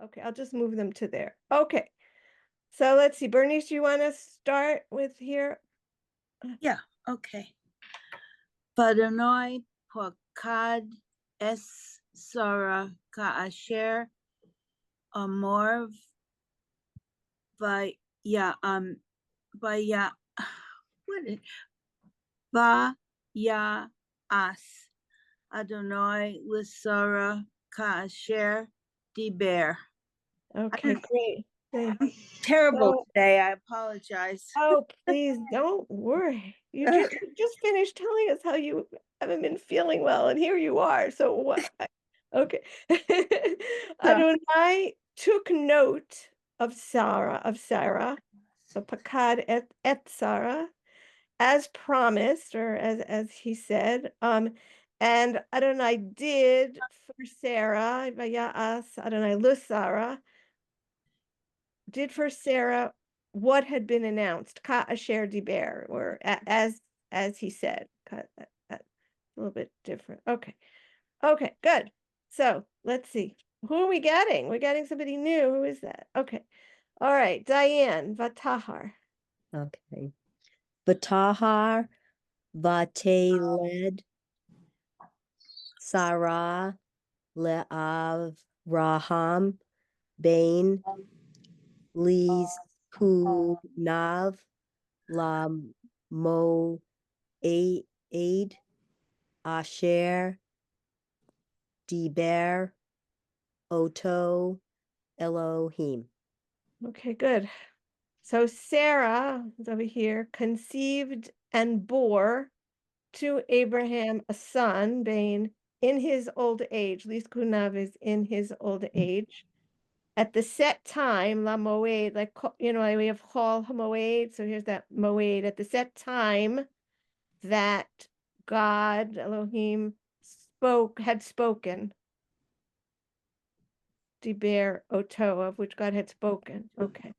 Okay, I'll just move them to there. Okay. So let's see. Bernice, you want to start with here? Yeah, okay. Padonoi Pakad Es Sara Kaasher Amor Vaya Vaya what is Vaya As Adonai Lisara Kaasher Diber. Okay, great. Thanks. Terrible So, today. I apologize. oh, please don't worry. You just finished telling us how you haven't been feeling well, and here you are. So what? Okay. Adonai took note of Sarah, so Pakad et Sarah, as promised, or as he said. And Adonai did for Sarah, Vayas Adonai Lusara, did for Sarah what had been announced, Ka Asher Diber, or as he said. A little bit different. Okay. Okay, good. So let's see. Who are we getting? We're getting somebody new. Who is that? Okay. All right, Diane, Vatahar. Okay. Batahar, Vateled, Sarah, Leav, Raham, Bain, Liz, Kunav, La Mo, Aid, Asher, Diber, Oto, Elohim. Okay, good. So Sarah is over here, conceived and bore to Abraham a son, Bain, in his old age. Kunav is in his old age. At the set time, la moed, like, we have chol hamoed. So here's that moed. At the set time that God, Elohim, had spoken. Diber Oto, of which God had spoken. Okay.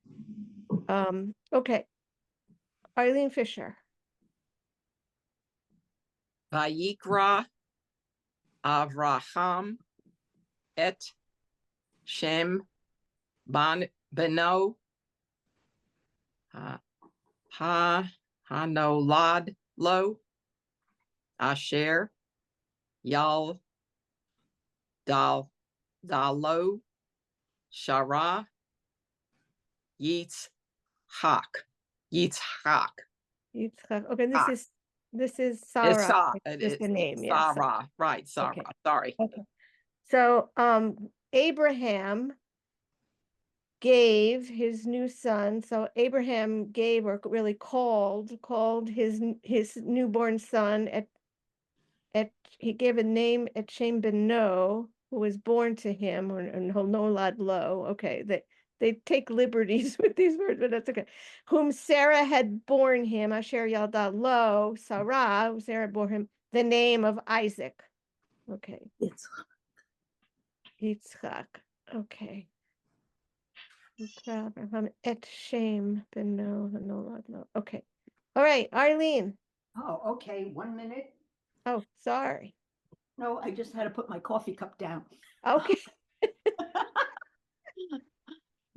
Okay. Eileen Fisher. Vayikra Avraham et Shem Beno Hanolad Lo Asher Yal Dalo Shara Yitzhak. Yitzhak. Okay, this is Sarah. It's just the name, yes. Sarah, right, Sarah. Okay. Sorry. Okay. So Abraham gave his new son. So Abraham gave, or really called his newborn son at he gave a name at Shem Beno, who was born to him, or Nolad Lo. Okay, they take liberties with these words, but that's okay. Whom Sarah had borne him, Asher Yalda Lo, Sarah bore him the name of Isaac. Okay. Yitzchak. Okay. Et Shem Beno Nolad Lo. Okay. All right, Arlene. Oh, okay. 1 minute. Oh, sorry. No, I just had to put my coffee cup down. Okay.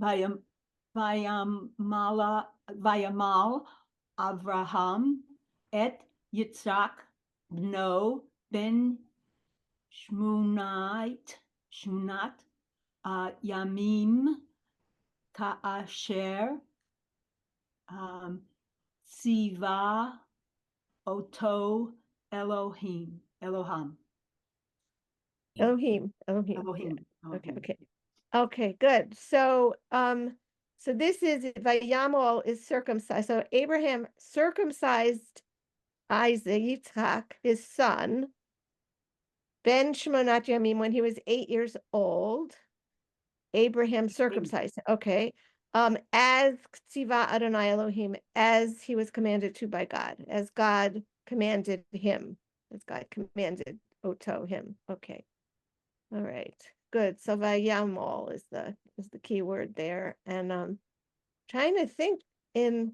Vayamal Avraham et Yitzhak bno ben Shmunat Yamim Kaasher Siva Oto Elohim. Elohim. Yeah. Okay, good. So this is Vayamol is circumcised. So Abraham circumcised Isaac, Yitzhak, his son, Ben Shmonat Yamim, when he was 8 years old. Abraham circumcised. Okay. As Ksiva Adonai Elohim, as he was commanded to by God, as God commanded him, as God commanded Oto him. Okay. All right, good. So Vayamol is the key word there, and trying to think in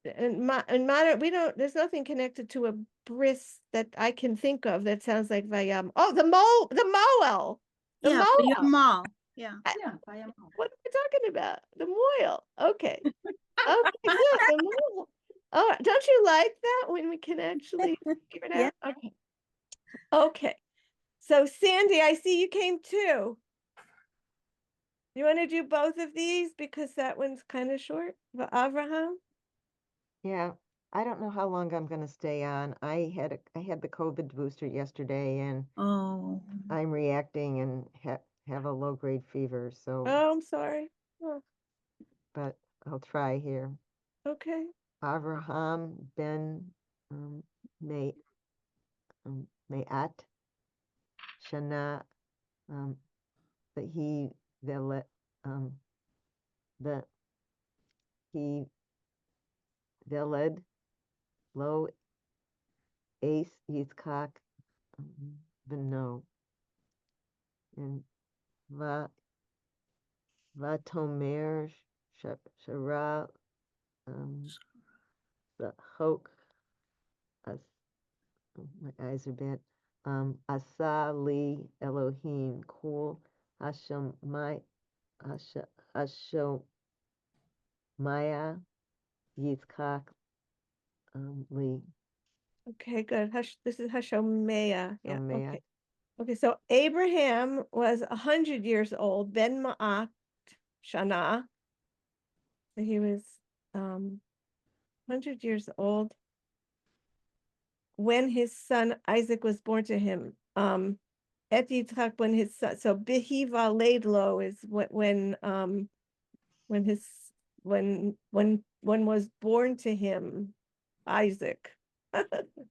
modern, we don't. There's nothing connected to a bris that I can think of that sounds like Vayam. Oh, the Moel. The Yeah, mohel. mall. Yeah. Yeah, Vayamol. What are we talking about? The moil. Okay. Okay, good. The moil. All right. Don't you like that when we can actually figure it Yeah. out? Okay. Okay. So Sandy, I see you came too. You want to do both of these because that one's kind of short? Avraham? Yeah, I don't know how long I'm gonna stay on. I had the COVID booster yesterday and Oh. I'm reacting and have a low grade fever, so Oh, I'm sorry. Oh, but I'll try here. okay. Avraham ben um, May Mayat Shana um that he the the he veled lo ace Yitzchak Beno and va Vatomer Shara the Hok As my eyes are bad. Asa li Elohim Kul Hashem Hashem Maya Yitzchak li Okay, good. This is Hashomeah. Yeah, Maya. okay. Okay, so Abraham was 100 years old, Ben Ma'at Shana. So he was 100 years old when his son Isaac was born to him. Et Yitzchak when his son, so Behiva Laidlo is when his when was born to him Isaac.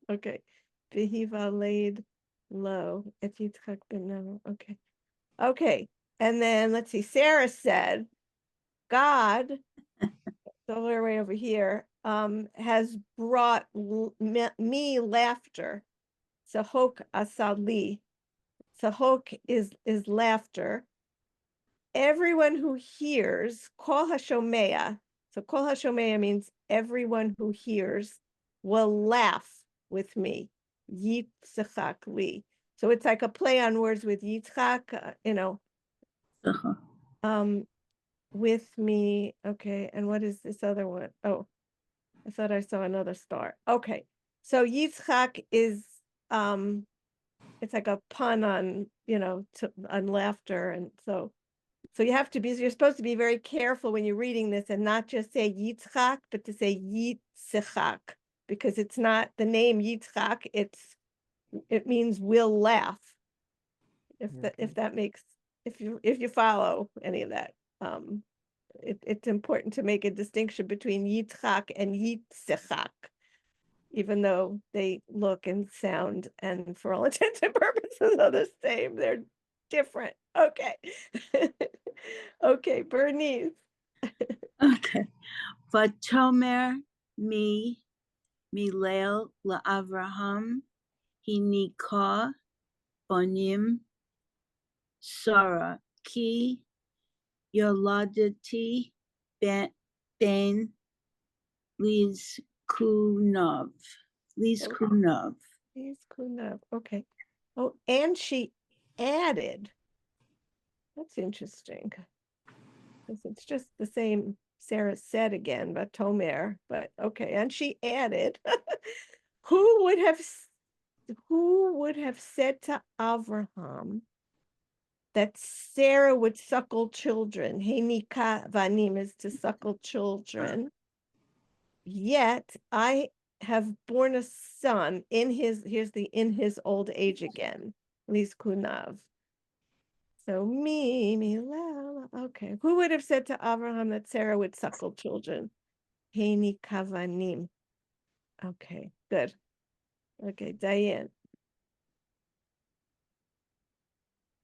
Okay. Behiva laid low. Et Yitzchak ben Noah. Okay. Okay. And then let's see. Sarah said, God, all the way over here, has brought me laughter. Sahok asali. Sahok is laughter. Everyone who hears, kol hashomea. So kol hashomea means everyone who hears will laugh with me. Yitzchak li. So it's like a play on words with Yitzchak, Uh-huh. with me. Okay, and what is this other one? Oh, I thought I saw another star. Okay, so Yitzchak is it's like a pun on on laughter, and so you have to be, you're supposed to be very careful when you're reading this and not just say Yitzchak, but to say Yitzchak, because it's not the name Yitzchak, it means will laugh. If that makes, if you follow any of that. It's important to make a distinction between Yitzchak and Yitzchak, even though they look and sound and for all intents and purposes are the same. They're different. Okay. Okay, Bernice. Okay. Vatomer Milel LaAvraham Hinika Bonim Sarah Ki Yoladati Ben Lizkunov. Lizkunov. Okay. Oh, and she added. That's interesting. Because it's just the same Sarah said again, but Tomer. But okay, and she added, who would have said to Avraham that Sarah would suckle children? Heinika vanim is to suckle children. Yet I have borne a son in his old age again. Lis kunav. So okay. Who would have said to Abraham that Sarah would suckle children? Heini kavanim. Okay, good. Okay, Diane.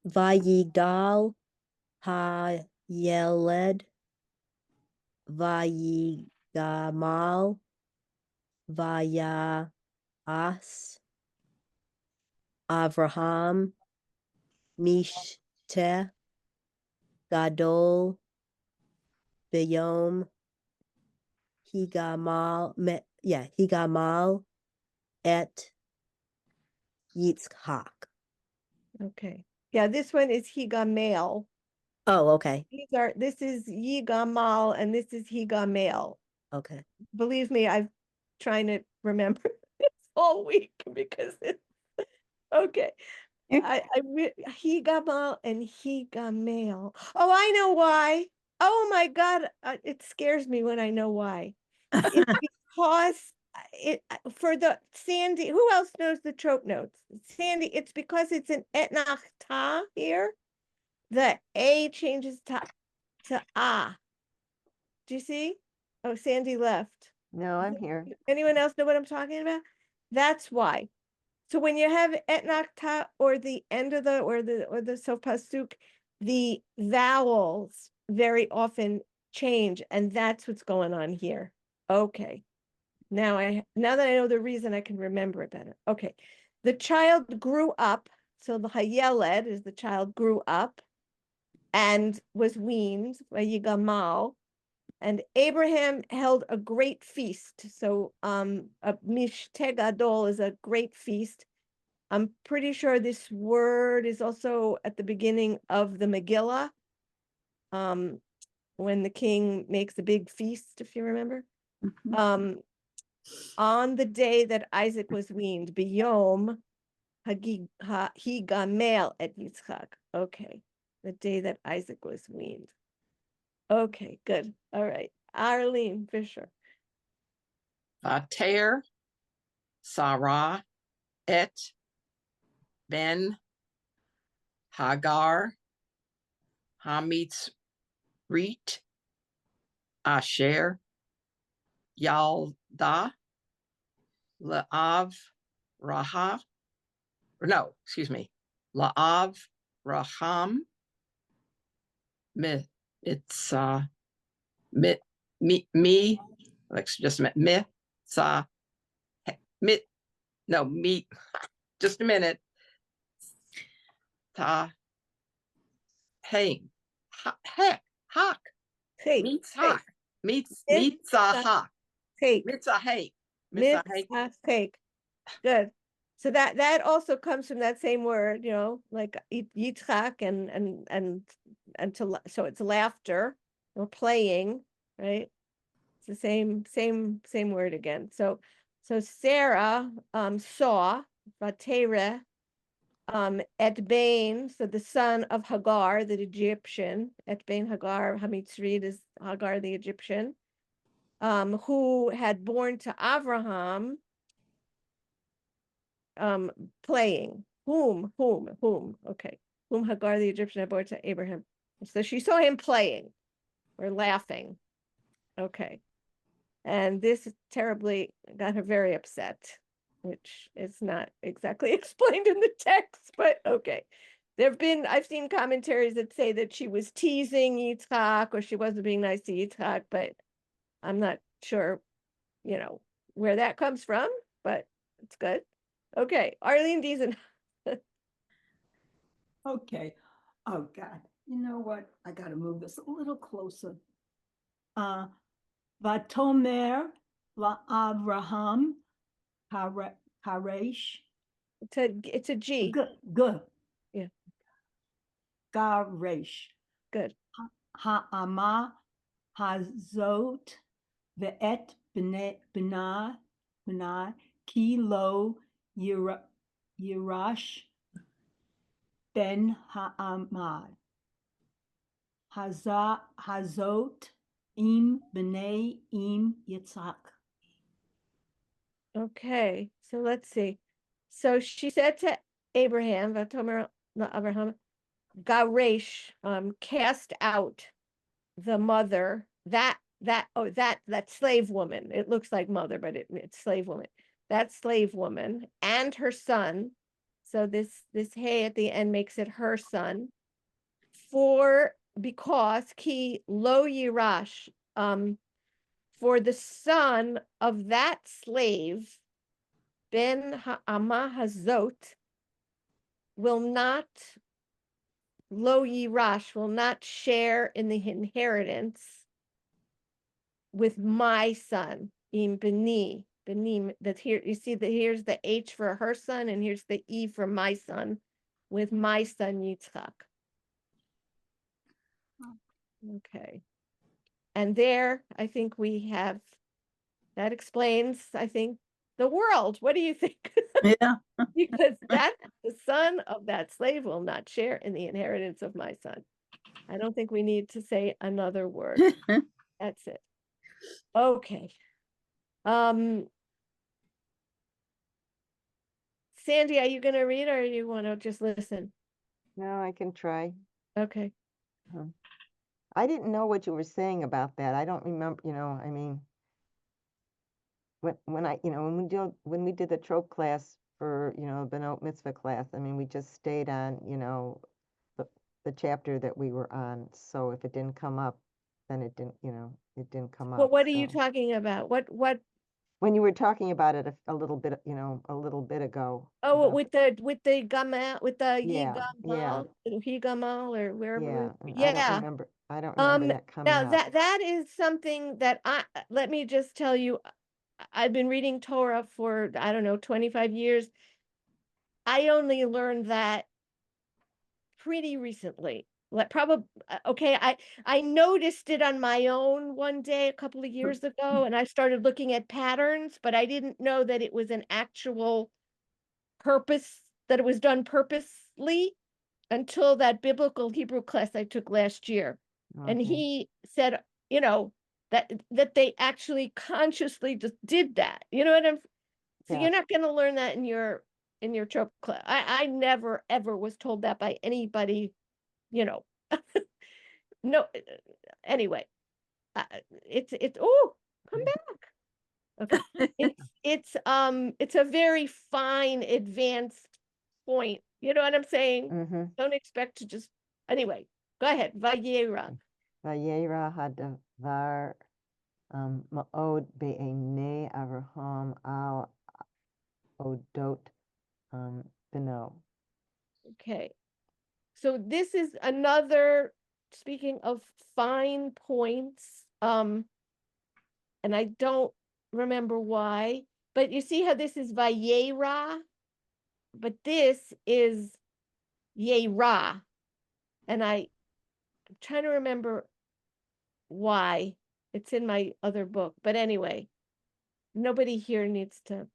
Vayigdal ha-yeled vayigamal vayas Avraham mishte gadol beyom higamal et Yitzchak. Okay. Yeah, this one is Higamel. Oh, okay. This is Yigamal and this is Higamel. Okay. Believe me, I've trying to remember this all week because it's okay. Higamal and Higamel. Oh, I know why. Oh my God, it scares me when I know why. It's because for the Sandy. Who else knows the trope notes? Sandy. It's because it's an etnach ta here. The A changes to ah. Do you see? Oh, Sandy left. No, I'm here. Anyone else know what I'm talking about? That's why. So when you have etnakta or the end of the or the sof pasuk, the vowels very often change, and that's what's going on here. Okay. Now that I know the reason, I can remember it better. Okay. The child grew up. So the hayeled is the child grew up and was weaned by Yigamal. And Abraham held a great feast. So a Mishteh Gadol is a great feast. I'm pretty sure this word is also at the beginning of the Megillah, when the king makes a big feast, if you remember. Mhm. On the day that Isaac was weaned, Biyom Higamel et Yitzchak. Okay, the day that Isaac was weaned. Okay, good. All right. Arlene Fisher. Vater, Sarah, Et, Ben, Hagar, Hamitzrit, Asher, Yalda, Laav, Rahav, no, excuse me, Laav, Raham, it's me, let's just a minute, me, just a minute. Ta, hey, heck, hawk, Hey, meets hey, hawk, meets a hawk, hey, meets a hake, meets a hake. Mitzvah. Good. So that also comes from that same word, like yitzchak and so it's laughter or playing, right? It's the same word again. So Sarah saw Vatera et Bain, so the son of Hagar, the Egyptian, et Bain Hagar Hamitzrid is Hagar the Egyptian, who had born to Abraham, playing. Whom? Okay. Whom Hagar the Egyptian had born to Abraham. So she saw him playing or laughing. Okay. And this terribly got her very upset, which is not exactly explained in the text, but okay. I've seen commentaries that say that she was teasing Yitzhak or she wasn't being nice to Yitzhak, but I'm not sure, where that comes from, but it's good. Okay, Arlene Deason. Okay. Oh God. You know what? I gotta move this a little closer. Vatomer la Avraham Karesh. It's a G. Good. Yeah. Garesh. Good. Ha'ama hazot ve'et b'nai ki lo yirash ben ha'amad. Hazot im b'nei im Yitzhak. Okay, so let's see. So she said to Abraham, Vatomer Abraham, Garesh, cast out the mother, that slave woman. It looks like mother, but it's slave woman. That slave woman and her son. So this hey at the end makes it her son. Because ki lo yirash, for the son of that slave, ben ha'ama hazot, will not, lo yirash, will not share in the inheritance with my son, in beni, that here, you see that here's the H for her son, and here's the E for my son. with my son Yitzchak. Okay. And there, I think we have, that explains, I think, the world. What do you think? Yeah. Because that the son of that slave will not share in the inheritance of my son. I don't think we need to say another word. That's it. Okay. Sandy, are you going to read or you want to just listen? No, I can try. Okay. I didn't know what you were saying about that. I don't remember, I mean, when we did the trope class for, Benot Mitzvah class, I mean, we just stayed on, the chapter that we were on. So if it didn't come up, then it didn't come up. Well, what are you so. talking about? What When you were talking about it a little bit, a little bit ago. Oh, about- with the gamma, with the Yeah, Higamal or wherever. yeah, and Yeah. I don't remember that coming Now up. that is something that let me just tell you, I've been reading Torah for, I don't know, 25 years. I only learned that pretty recently. Like probably, okay, I noticed it on my own one day a couple of years ago, and I started looking at patterns, but I didn't know that it was an actual purpose, that it was done purposely until that biblical Hebrew class I took last year. And Okay. he said, that they actually consciously just did that. You know what I'm, so Yeah. you're not going to learn that in your trope class. I never ever was told that by anybody, no, anyway, it's, oh, come back. Okay. It's a very fine advanced point. You know what I'm saying? Mm-hmm. Don't expect to just, anyway, go ahead. Vayera. Vayera hadavar ma'od be'enei Avraham al odot beno. Okay. So this is another, speaking of fine points, and I don't remember why, but you see how this is Vayera, but this is Yera. And I'm trying to remember why. It's in my other book. But anyway, nobody here needs to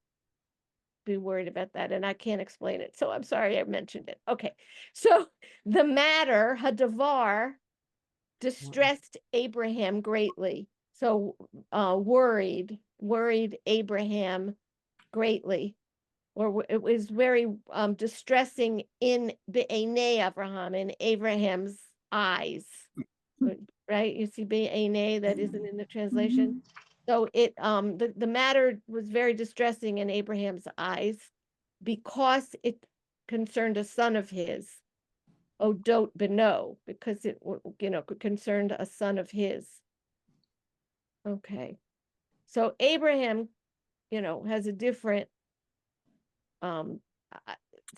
be worried about that, and I can't explain it. So I'm sorry I mentioned it. Okay. So the matter, Hadavar, distressed Abraham greatly. So worried Abraham greatly, or it was very distressing in Be'enei Abraham, in Abraham's eyes, right? You see Be'enei, that isn't in the translation. So it the matter was very distressing in Abraham's eyes because it concerned a son of his, Odot Beno, because it concerned a son of his. Okay. So Abraham, has a different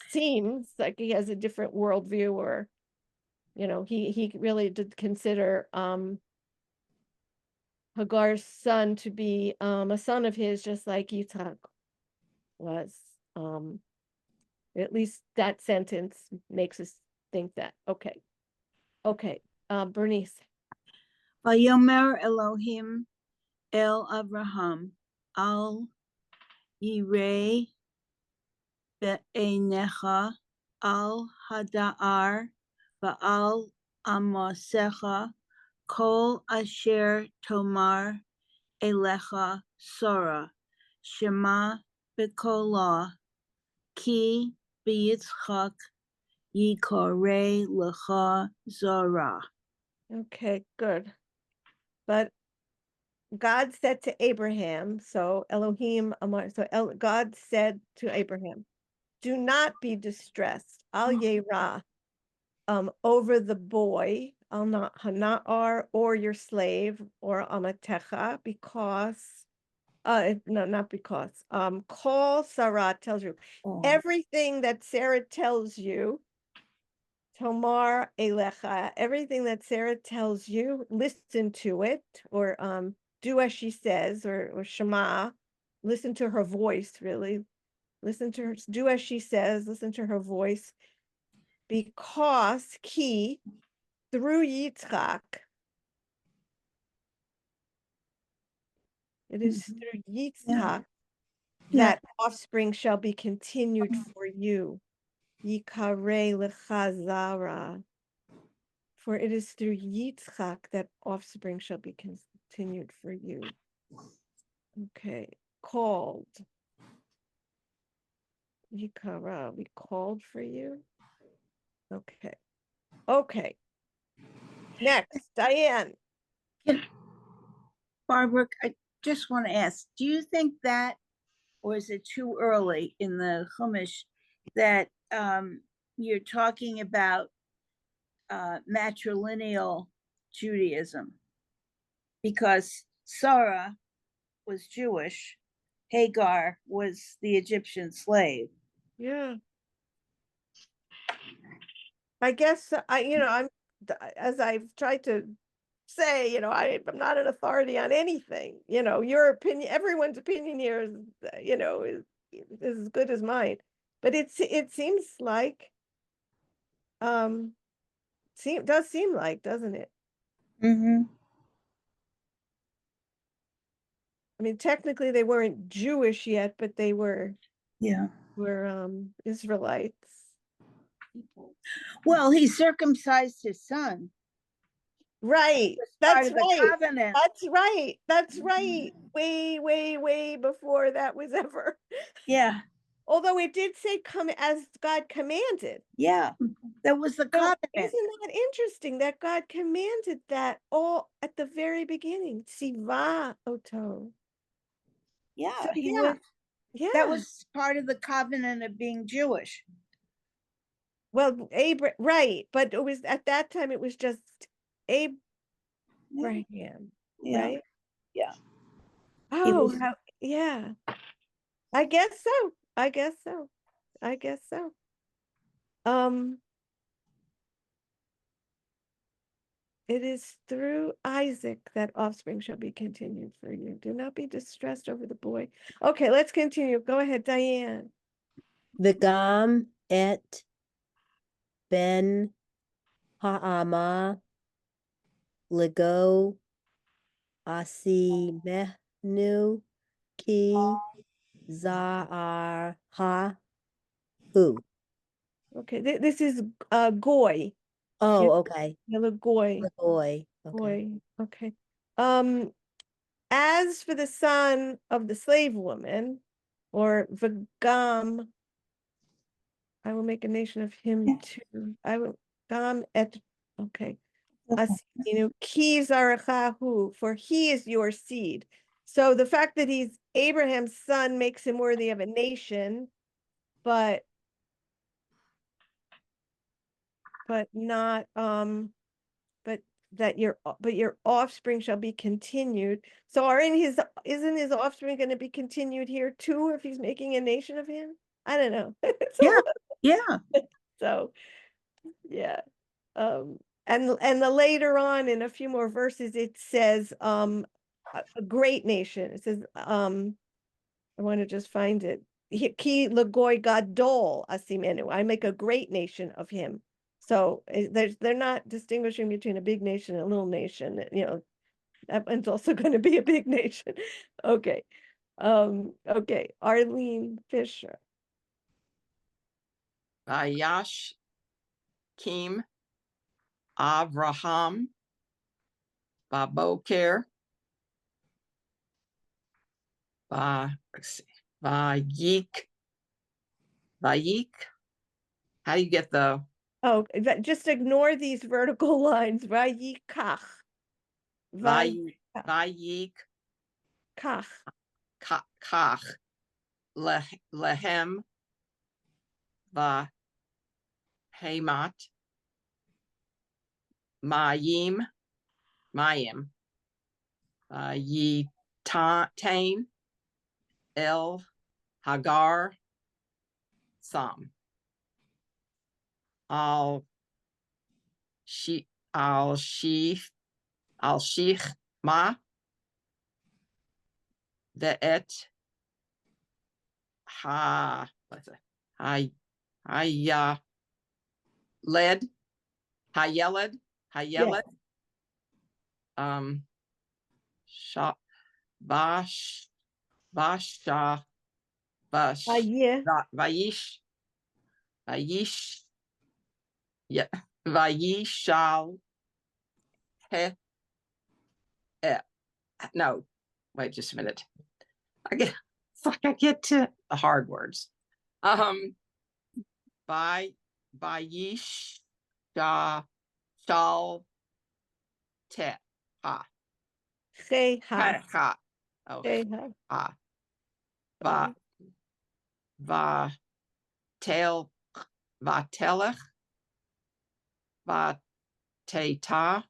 seems like he has a different worldview, or he really did consider Hagar's son to be a son of his, just like Yitzhak was. At least that sentence makes us think that. Okay. Bernice. Vayomer Elohim el Avraham al yirei be'enecha al hada'ar va'al amosecha kol asher tomar elecha sora shema bekolah ki b'yitzchak yikorei lecha zora. Okay, good. But God said to Abraham, so Elohim Amar, so God said to Abraham, do not be distressed, Al Yerah, over the boy, Al Hana'ar, or your slave, or Amatecha, because, no, not because, Kol Sarah tells you, everything that Sarah tells you, Tomar Elecha, everything that Sarah tells you, listen to it, or do as she says, or Shema, listen to her voice, really. Listen to her, do as she says, listen to her voice. because ki, through Yitzchak, it is through Yitzchak that offspring shall be continued for you. Yikare lechazara. For it is through Yitzchak that offspring shall be continued for you. Okay, called. Yikara, we called for you. Okay. Okay. Next, Diane. Barbara, I just want to ask, do you think that, or is it too early in the Chumash that you're talking about matrilineal Judaism? Because Sarah was Jewish, Hagar was the Egyptian slave. Yeah. I guess I'm as I've tried to say, I'm not an authority on anything. Your opinion, everyone's opinion here is as good as mine. But it seems like does seem like, doesn't it? Mm-hmm. I mean, technically they weren't Jewish yet, but they were Israelites. Well, he circumcised his son. Right. Part That's of the right. covenant. That's right. That's right. Way, way, way before that was ever. Yeah. Although it did say come as God commanded. Yeah. That was the So covenant. isn't that interesting that God commanded that all at the very beginning? Siva oto. Yeah. So, He yeah. was, Yeah. that was part of the covenant of being Jewish. Well, right. But it was at that time it was just Abraham, Yeah. right? Yeah. Oh, yeah. I guess so. I guess so. I guess so. It is through Isaac that offspring shall be continued for you. Do not be distressed over the boy. Okay, let's continue. Go ahead, Diane. V'gam et ben ha'ama lego asimehnu ki za'ar ha hu. Okay, this is Goy. Oh, okay. Goy. Goy. Okay. Goy. Okay. As for the son of the slave woman, or V'gam, I will make a nation of him too. I will Gam et okay. Ki zarachahu, for he is your seed. So the fact that he's Abraham's son makes him worthy of a nation, but not but your offspring shall be continued. So isn't his offspring going to be continued here too if he's making a nation of him? I don't know. Yeah. So yeah. And the later on in a few more verses it says a great nation. It says I want to just find it. Ki lagoy gadol asimenu. I make a great nation of him. So they're not distinguishing between a big nation and a little nation. That one's also going to be a big nation. Okay. Okay. Arlene Fisher. Vayash Kim Avraham Baboker Vayik. How do you get the Just ignore these vertical lines. Vayikach. Vayik Kach. Kach Lehem Va Hamat Mayim Yitain El Hagar Sam Al Sheikh Ma Ve'et Ha what's it? Haya led, hayeled, Yeah. Sha, bash, basha, bash, Yeah. vayish, vayish, yeah, vayishal, he, eh, no, wait just a minute. I get to the hard words. Vayish, shal, te, ha, Sheha. ha, oh, Sheha. ha, va, va, tel, va, telech, va, te, ta,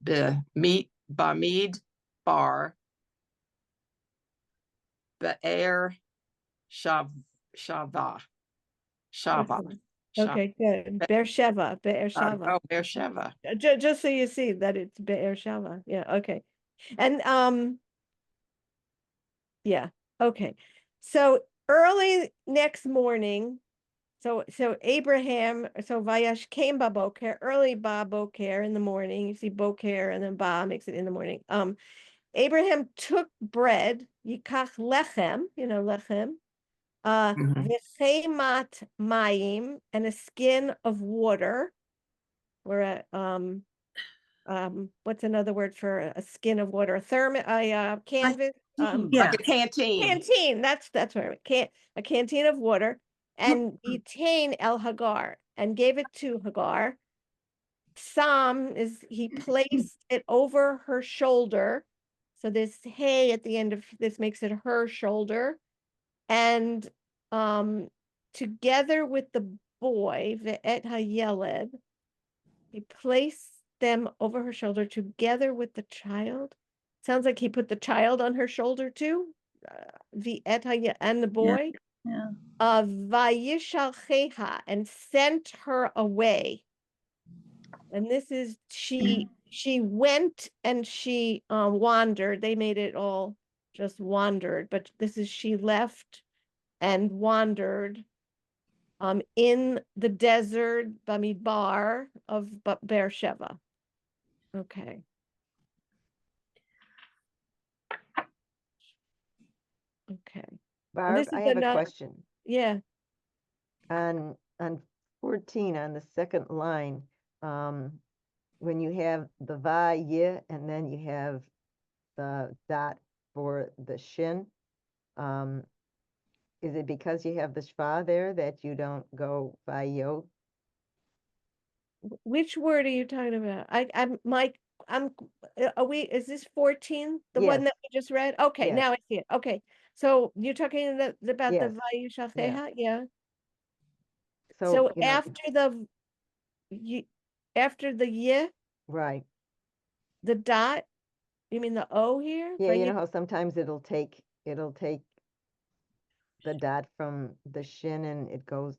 be, meet, bamid, bar, be'er, shav, shava, shava, Okay. shav, Okay, good. Beersheba, Beersheba. oh, Beersheva. Just so you see that it's Beersheba. Yeah, okay. And yeah, okay. So early next morning, so Abraham, so Vayash came ba boker, early ba boker in the morning. You see boker and then ba makes it in the morning. Abraham took bread, yikach lechem, lechem, Mhm. v'chemat mayim, and a skin of water, or what's another word for a skin of water? A canvas, Like a canteen. canteen. That's right. A canteen of water, and etain el Hagar, and gave it to Hagar. Sam is he placed it over her shoulder. So this hey at the end of this makes it her shoulder. And together with the boy, ve'et hayeled, he placed them over her shoulder together with the child. Sounds like he put the child on her shoulder too. Ve'et hayeled and the boy. Yeah. Vayishalcheha, and sent her away. And this is she went and she wandered. They made it all just wandered, but this is she left and wandered in the desert Bamidbar of Beersheba. Okay. Okay. And Barb, this is I have a another, question. yeah. On 14, on the second line, when you have the va ye and then you have the dot for the shin, is it because you have the shva there that you don't go va yo? Which word are you talking about? Are we, is this 14? The one Yes. that we just read? Okay, Yes. now I see it. Okay. So you're talking about the Yes. Vayishalcheha? Yeah. So, So you know, after the ye, right. the dot, you mean the O here? Yeah, you know how sometimes it'll take the dot from the shin and it goes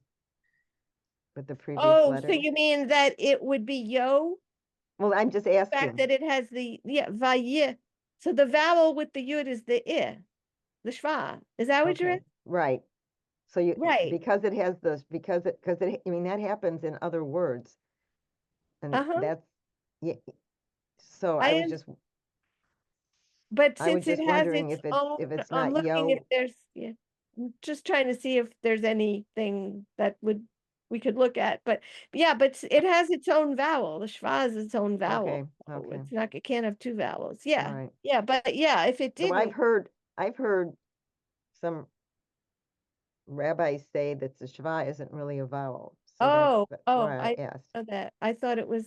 with the previous Oh, letter. so you mean that it would be yo? Well, I'm just The asking. fact that it has the, yeah, vayih. So the vowel with the yud is the I, the shva. Is that what you're Okay, right. So you, Right. because it has this, because it, I mean, that happens in other words. And Uh-huh. that's, yeah. So I I am, was just, but I was since it just has wondering its if own, it's I'm not looking if yo. there's, yeah, I'm just trying to see if there's anything that we could look at, but yeah, but it has its own vowel. The shva is its own vowel. Okay, So okay. it's not, it can't have two vowels. All Yeah. right. Yeah, but yeah, if it So didn't, I've heard some rabbis say that the shva isn't really a vowel. So that's why I I asked. know that. I thought it was.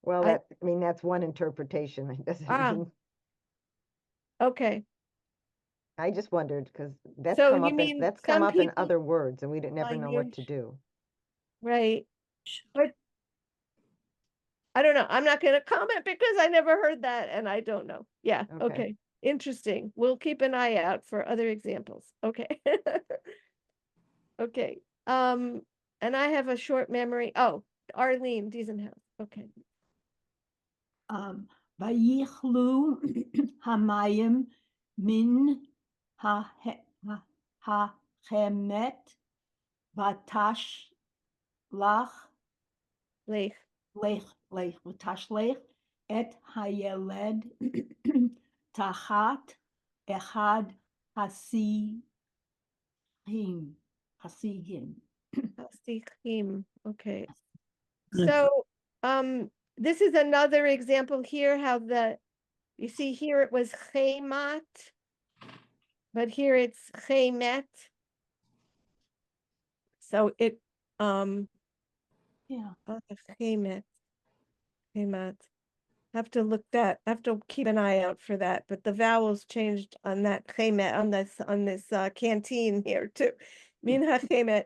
Well, I I mean, that's one interpretation. It doesn't ah mean, okay. I just wondered because that's So come you up in, mean that's come some up in people other words and we didn't never know what use to do. right? But I don't know. I'm not going to comment because I never heard that and I don't know. Yeah. Okay. Okay. Interesting. We'll keep an eye out for other examples. Okay. Okay. And I have a short memory. Oh, Arlene Diesenhouse. Okay. Vayichlu hamayim min ha chemet vatash lach Lech. lech vatash lech et hayeled tachat echad hasigim hasigim. Hasichim. Okay. Okay. So, this is another example here how you see here it was chemat, but here it's chemet. So it, Yeah. chemet, chemat. Have to have to keep an eye out for that, but the vowels changed on that chemet, on this canteen here too. Min hachemet.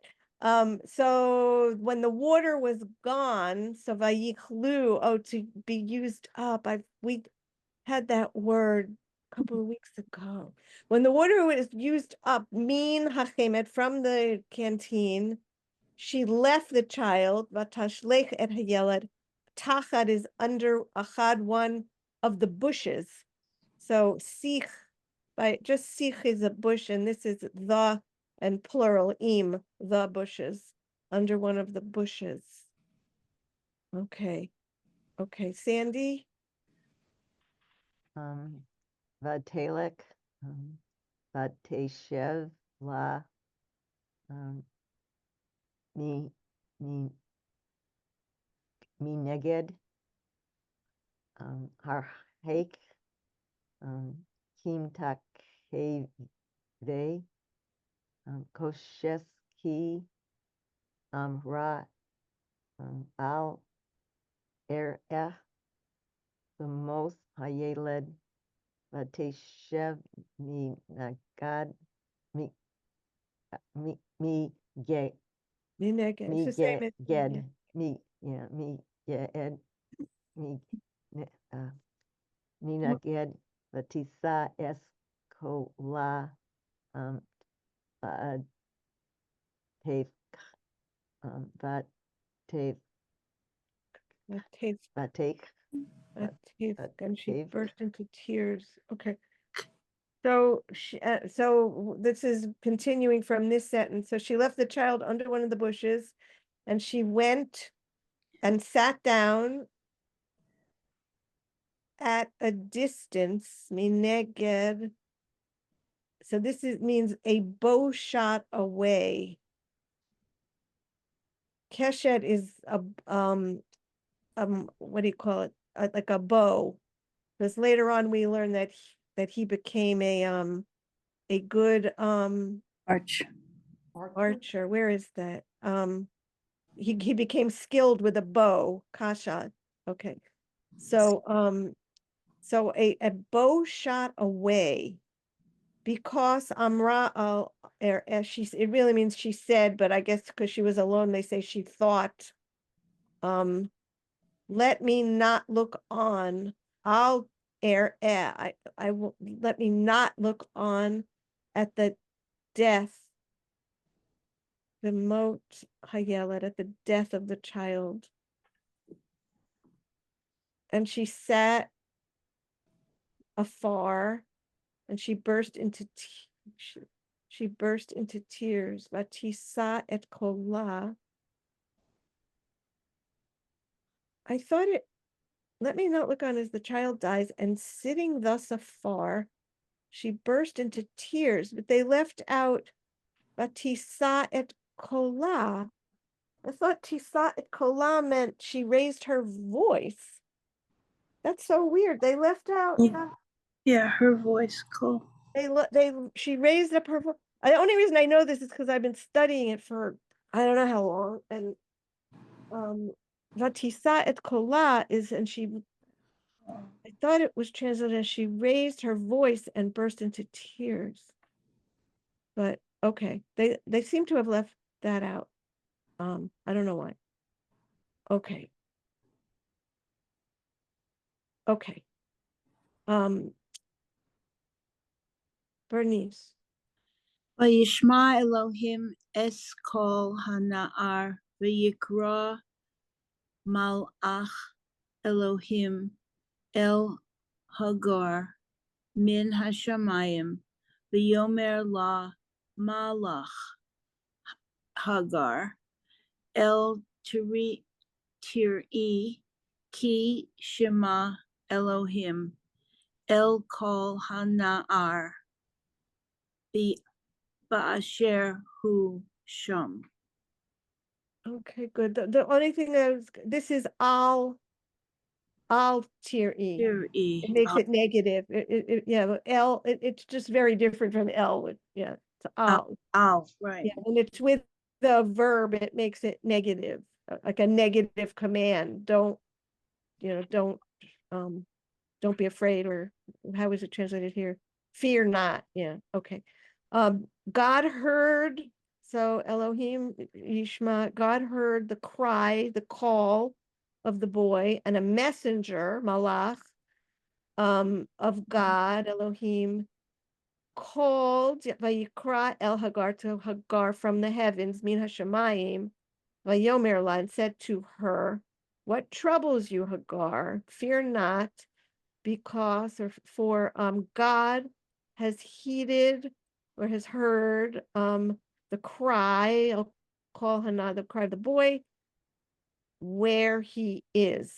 So when the water was gone, so vayichlu, to be used up. We had that word a couple of weeks ago. When the water was used up, min hachemet, from the canteen, she left the child, vatashlech et hayeled. Tachad is under achad, one of the bushes. So sich, just sich is a bush, and this is the, and plural im, the bushes, under one of the bushes. Okay. Okay, Sandy? Vatelek, Vateshev, La, Mi, Neged, Harhaik, Kim Takheve, Kosheski, Ra, Al, the most Hayeled, Vateshev, Mi Nagad, Mi Ge, Mineged. It's Mi the same as Ged, Mi Ged, Mi Nina Ged, Vatisa Eskola, Tave, Vatave, Vatake, and she Vatave. burst into tears. Okay. So so this is continuing from this sentence. So she left the child under one of the bushes, and she went and sat down at a distance, mineged. So this means a bow shot away. Keshet is what do you call it? Like a bow. Because later on we learn that he became a good Arch. archer. Where is that? He became skilled with a bow, kashat. Okay. So so a bow shot away, because Amra it really means she said, but I guess because she was alone, they say she thought, let me not look on. I'll I will, let me not look on at the death, the mot hayelet, at the death of the child. And she sat afar, and she burst into she burst into tears. Vatisa et kola. I thought it, let me not look on as the child dies, and sitting thus afar, she burst into tears, but they left out Vatisa et kola. I thought Tisa et kola meant she raised her voice. That's so weird. They left out. Yeah, her voice, cool. She raised up her voice. The only reason I know this is because I've been studying it for I don't know how long. And Vatisa et kola is, and I thought it was translated as she raised her voice and burst into tears. But okay, they seem to have left that out. I don't know why. Okay. Okay. Bernice. Vayishma Elohim es kol hana'ar v'yikra malach Elohim el Hagar min hashamayim v'yomer la Malach Hagar, El Tiri Ki Shema Elohim, El Kol Hanar, Ba'asher Hu Sham. Okay, good. The only thing that was, this is all tier E. Tier E. It makes it negative. Yeah, but L, it's just very different from L. Yeah, it's all. Right. Yeah, when it's with the verb, it makes it negative, like a negative command. Don't be afraid, or how is it translated here? Fear not. Yeah, okay. God heard, so Elohim Yishma, God heard the cry, the call of the boy, and a messenger, Malach, of God, Elohim, called Vayikra El Hagar, to Hagar from the heavens, Min Hashemayim, Vayomer La, and said to her, what troubles you, Hagar? Fear not, because, or for God has heeded or has heard the cry, I'll call Hannah, the cry of the boy, where he is.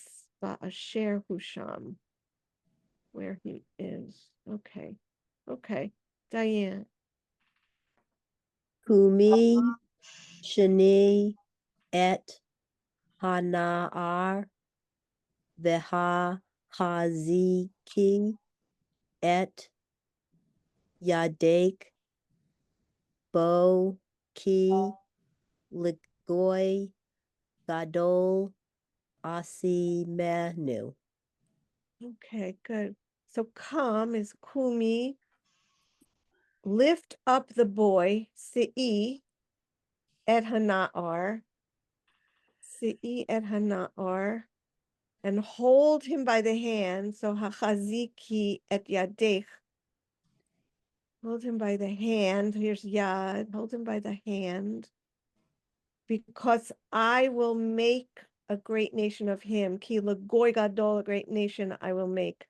Asher Husham, where he is. Okay. Okay. Diane. Kumi Shani et Hanar Veha Chaziki et Yadek Bo Ki Ligoy Gadol Asimenu. Okay, good. So come is Kumi. Lift up the boy, Se'i et Hana'ar. Se'i et Hana'ar. And hold him by the hand. So hachaziki et yadech. Hold him by the hand. Here's yad. Hold him by the hand. Because I will make a great nation of him. Ki lagoy gadol, a great nation I will make.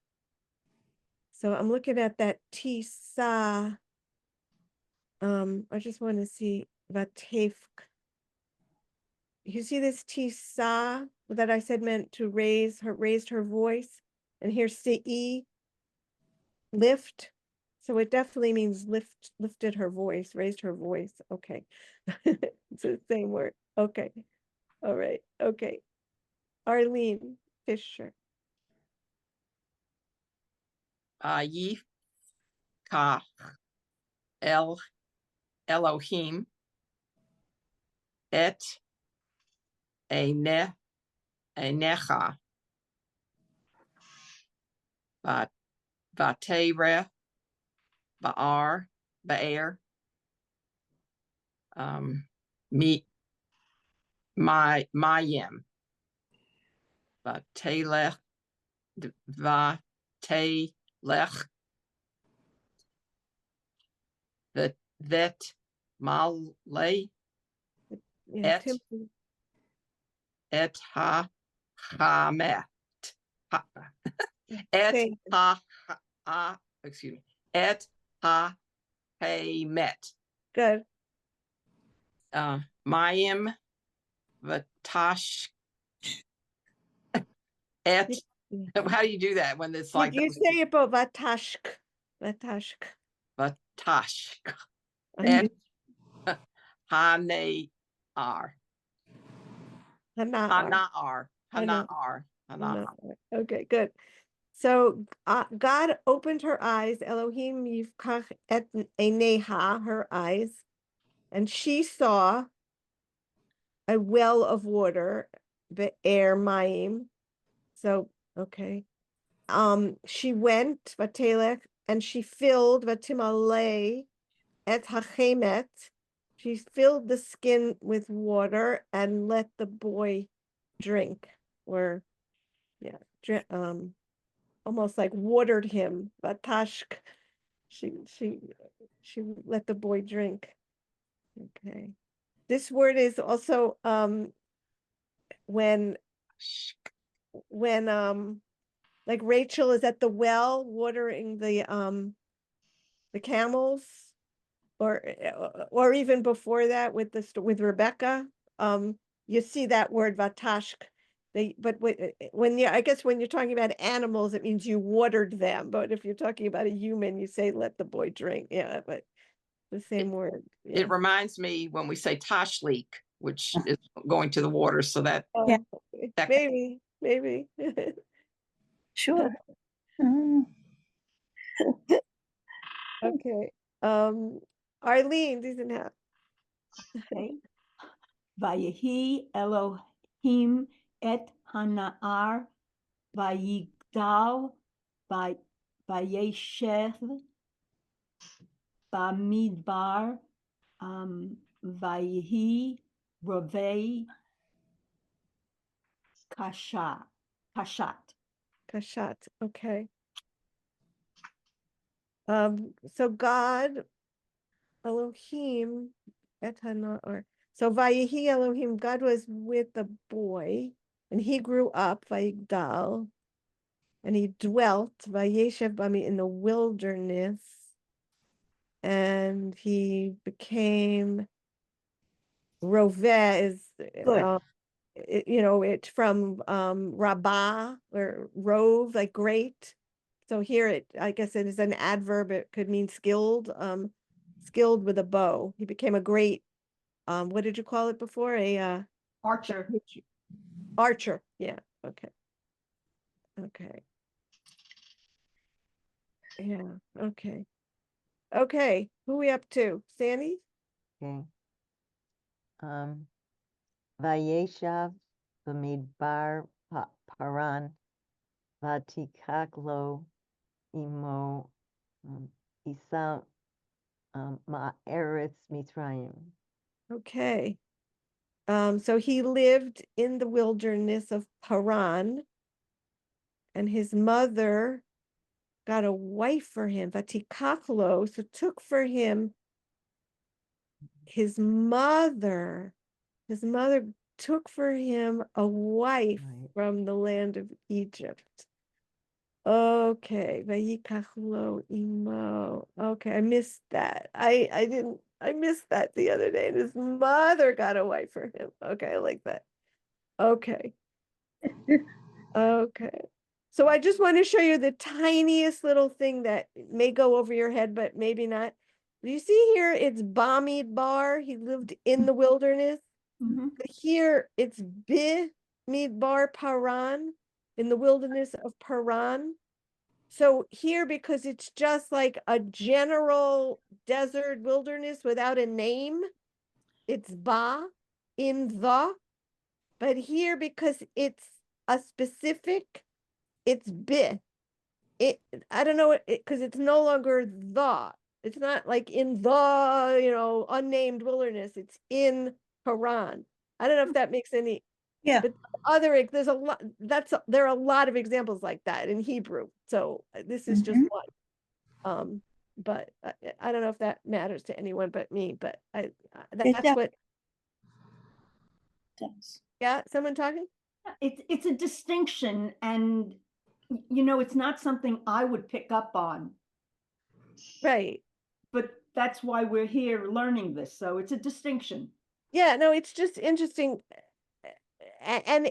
So I'm looking at that tisa. I just want to see vatefk. You see this tisa that I said meant to raised her voice, and here's ce, lift. So it definitely means lifted her voice, raised her voice. Okay. It's the same word. Okay. All right. Okay. Arlene Fisher. Yifka El Elohim et Enecha Vatere Baer me Mayim Vatelech Vet Malay Yeah, Et et ha hamet et Same. ha excuse me et ha hamet Good. Mayim vatash et. How do you do that when it's like You say it about vatashk. Vatashk. vatash et hanear Hana'ar. hanar. Okay, good. So God opened her eyes, Elohim yifkach et eineha, her eyes, and she saw a well of water, be'er mayim. So, okay. She went, vatelech, and she filled, vatimale et hachemet. She filled the skin with water and let the boy drink, or yeah, almost like watered him. Vatashk. She let the boy drink. Okay. This word is also when like Rachel is at the well watering the camels. or even before that with with Rebecca, you see that word vatashk. But when you, I guess when you're talking about animals, it means you watered them. But if you're talking about a human, you say let the boy drink. Yeah, but the same word. Yeah. It reminds me when we say tashlik, which is going to the water, so that Oh, Yeah. okay. that- Maybe. Sure. Mm. Okay. Arlene doesn't have. Okay. Vayehi Elohim et hana'ar vayigdal vayeshev bamidbar vayehi rovei kashat. Kashat. Okay. So God, Elohim, or so Vayehi Elohim, God was with the boy, and he grew up, Vayigdal, and he dwelt, Vayeshev Bami, in the wilderness, and he became Roveh is Good. it's from Rabbah or Rove, like great. So here I guess it is an adverb. It could mean skilled, skilled with a bow. He became a great, what did you call it before? A Archer. archer. Yeah. Okay. Okay. Yeah. Okay. Okay. Who we up to? Sandy? Okay. Vayeshav b'midbar paran vatikaklo imo isa ma'eretz Mitzrayim. Okay. So he lived in the wilderness of Paran, and his mother got a wife for him, Vatikaklo, so took for him his mother took for him a wife Right. from the land of Egypt. Okay, Vayikachlo imo. Okay, I missed that. I missed that the other day. And his mother got a wife for him. Okay, I like that. Okay. Okay. So I just want to show you the tiniest little thing that may go over your head, but maybe not. You see here, it's Bamidbar. He lived in the wilderness. Mhm. But here it's Bimidbar Paran, in the wilderness of Paran. So here, because it's just like a general desert wilderness without a name, it's Ba, in the. But here, because it's a specific, it's Bi. I don't know, because it's no longer the. It's not like in the, unnamed wilderness. It's in Haran. I don't know if that makes any, Yeah. but there's a lot, there are a lot of examples like that in Hebrew. So this is just Mhm. one. But I don't know if that matters to anyone but me, but It that's does. what, Does. yeah, someone talking? It's a distinction, and it's not something I would pick up on, Right. but that's why we're here learning this. So it's a distinction. Yeah, no, it's just interesting. And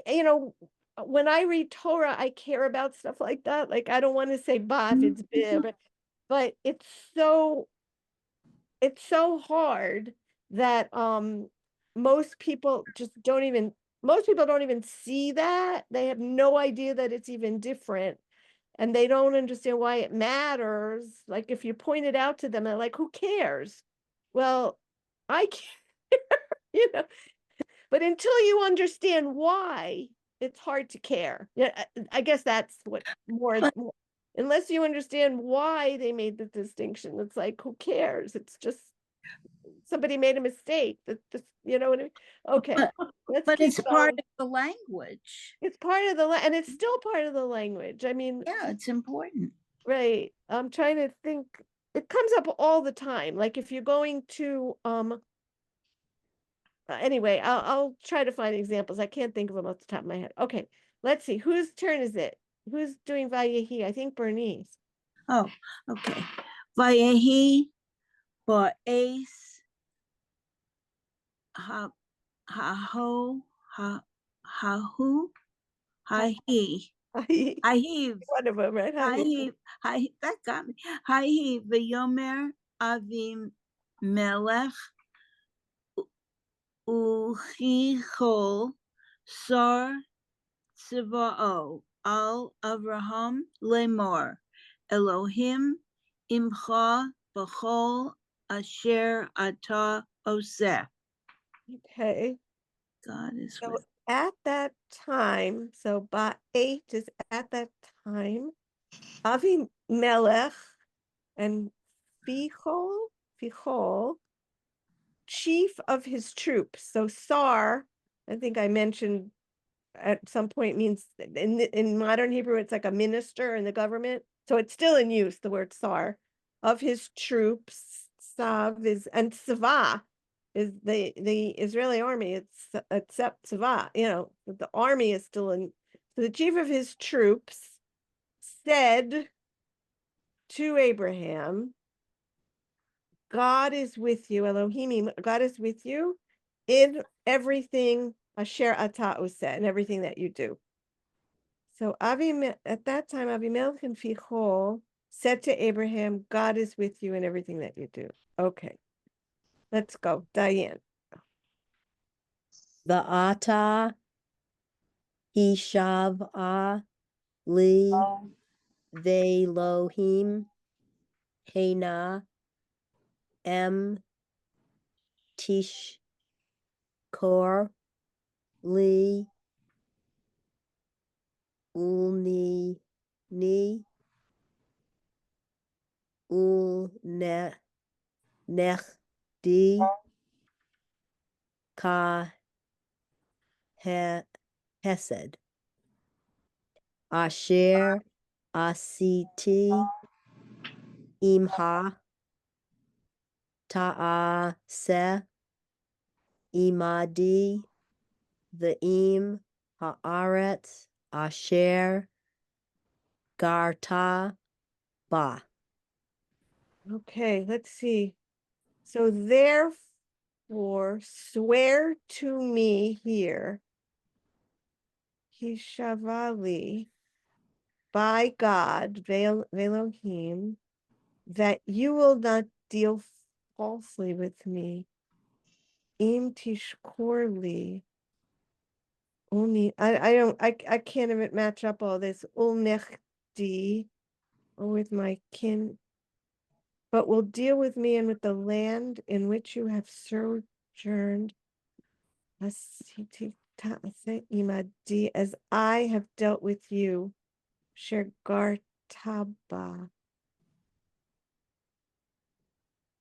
when I read Torah, I care about stuff like that. Like I don't want to say ba if it's bib, but it's so hard that most people don't even see that. They have no idea that it's even different. And they don't understand why it matters. Like if you point it out to them, they're like, who cares? Well, I care, but until you understand why, it's hard to care. Yeah, I guess that's what unless you understand why they made the distinction, it's like, who cares? It's just somebody made a mistake. You know what I mean? Okay, let's But keep it's part going. of the language. It's part of and it's still part of the language. I mean, Yeah, it's important. right. I'm trying to think. It comes up all the time. Like if you're going to anyway, I'll try to find examples. I can't think of them off the top of my head. Okay, let's see. Whose turn is it? Who's doing Vayehi? I think Bernice. Oh, okay. Vayehi Ba'es ha haho ha hahu hahi hahiv One of them, right? hahiv hahiv, that got me. Hahiv v'yomer avim melech uchichol sar tziva'o al Avraham lemor Elohim imcha b'chol asher ata oseh. Okay. God is So with. at that time, so Ba'et is at that time, Avimelech and Fichol, chief of his troops. So Sar, I think I mentioned at some point means in modern Hebrew, it's like a minister in the government. So it's still in use, the word Sar, of his troops. Sav is, and Tzva is the Israeli army. It's except Tzva, the army is still in. So the chief of his troops said to Abraham, God is with you, Elohim, God is with you in everything asher ata oseh, in everything that you do. So at that time, Avimelech and Fichol said to Abraham, God is with you in everything that you do. Okay, let's go. Diane. Va'ata hishav'a li ve'Elohim hena em tishkor li ulni ni ulne nechdi ka hesed asher asiti imha ta'aseh imadi v'im haaretz asher garta ba. Okay, let's see. So therefore, swear to me here, Hishavali, by God, Ve'Elohim, that you will not deal falsely with me. Im tishkorli. Only I can't even match up all this. Ulnechdi, or with my kin, but will deal with me and with the land in which you have sojourned. Asiti ta'ase imadi, as I have dealt with you. Shergartaba.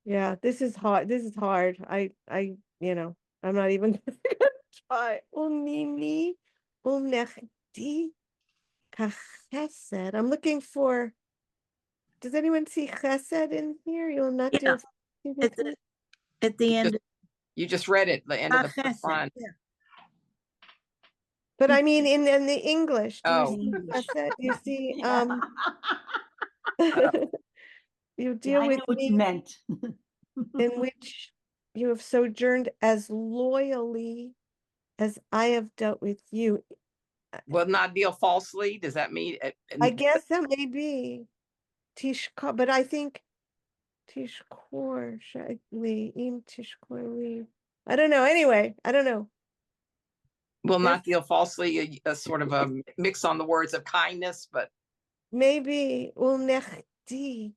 Yeah, this is hard. This is hard. I'm not even gonna try. Unini, unechdi, kachesed. I'm looking for. Does anyone see chesed in here? You'll not Yeah, deal with me. at the end. You just read it, the end of the first Chesed, line. yeah. But I mean, in the English, do you Oh. see English. chesed? You see, you Yeah, deal I with know what you me meant. in which you have sojourned as loyally as I have dealt with you. Will not deal falsely. Does that mean? I guess that may be Tishkor, but I think Tishkor, Shagli, Im Tishkorli. I don't know. Anyway, I don't know. Will not This deal falsely. A sort of a mix on the words of kindness, but maybe Ulnechdi.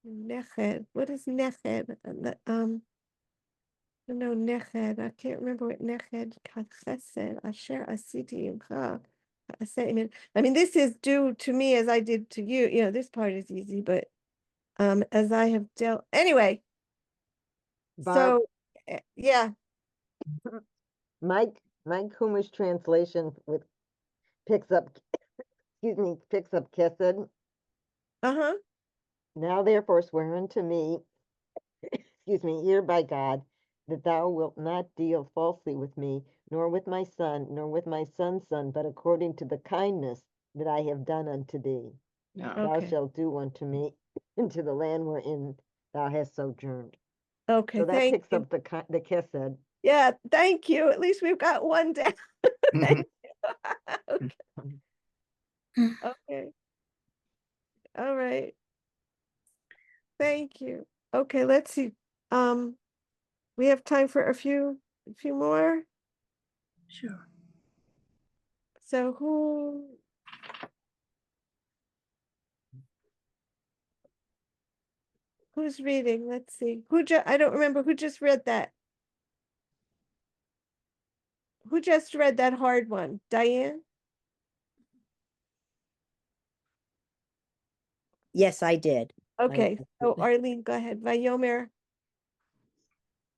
Neched. What is Neched? No, Neched. I can't remember what Neched. Chesed. Asher Asiti Imcha. I mean, this is due to me as I did to you. This part is easy, but as I have dealt anyway. Barb, So yeah. my Chumash translation picks up Kesed. Uh-huh. Now therefore swear unto me, here by God, that thou wilt not deal falsely with me, nor with my son, nor with my son's son, but according to the kindness that I have done unto thee. no. Thou Okay. shalt do unto me into the land wherein thou hast sojourned. Okay, So that thank picks you. up the Kesed. Yeah, thank you. At least we've got one down. Thank you. Okay. All right. Thank you. Okay, let's see. We have time for a few more. Sure. So who's reading? Let's see. I don't remember who just read that. Who just read that hard one? Diane? Yes, I did. Okay, so Arlene, go ahead. Vayomer.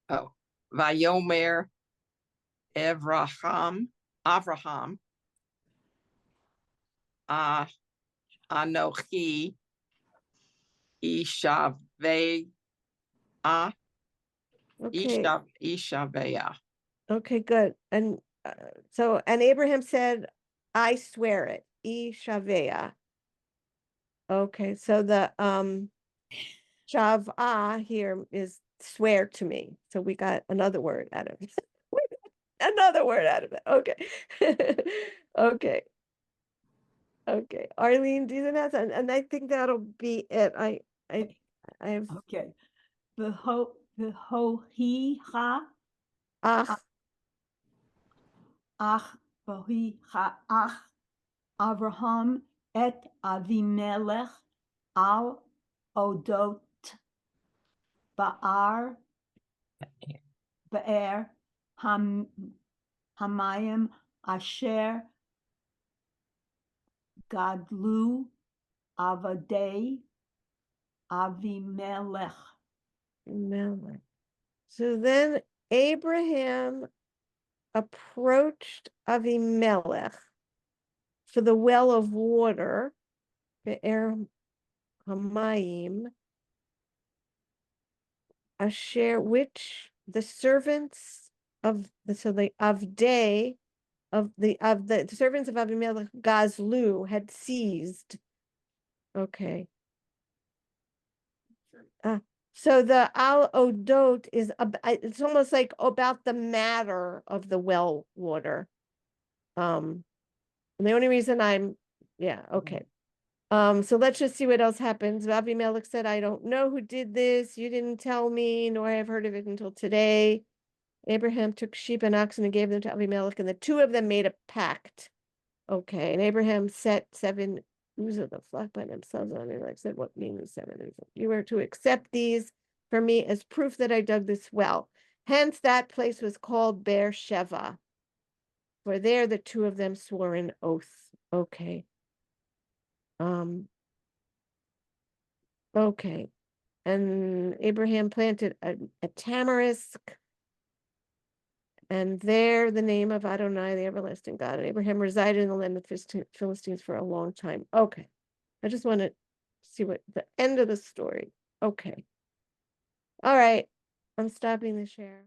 Oh, Vayomer Avraham, Anochi Ishaveh, Okay, Ishaveh. okay, good. And and Abraham said, I swear it. Ishavea. Okay, so the Shavah here is swear to me. So we got another word out of it. Another word out of it. Okay. Okay. Okay. Arlene, do you have that? And I think that'll be it. I have Okay. V'hohiha ach, ach v'hohiha ach Avraham et Avimelech al odot Ba'ar Be'er Hamayim Asher Gadlu Avadei Avimelech. Melech. So then Abraham approached Avimelech for the well of water, Be'er Hamayim, Asher, which the servants of the Avdei of the servants of Abimelech Gazlu had seized. Okay. So the Al Odot is it's almost like about the matter of the well water. And the only reason okay. So let's just see what else happens. Abimelech said, I don't know who did this. You didn't tell me, nor have heard of it until today. Abraham took sheep and oxen and gave them to Abimelech, and the two of them made a pact. Okay, and Abraham set 7 ewes of the flock by themselves. And Abimelech said, what means 7 ewes? You are to accept these for me as proof that I dug this well. Hence, that place was called Beersheba. For there the two of them swore an oath. Okay. Okay. And Abraham planted a tamarisk, and there the name of Adonai, the everlasting God. And Abraham resided in the land of Philistines for a long time. Okay. I just want to see what the end of the story. Okay. All right. I'm stopping the share.